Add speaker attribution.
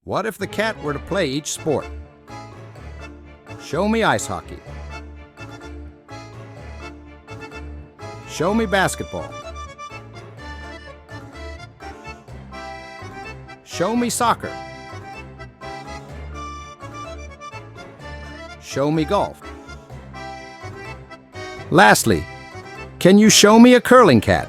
Speaker 1: What if the cat were to play each sport? Show me ice hockey. Show me basketball. Show me soccer. Show me golf. Lastly, can you show me a curling cat?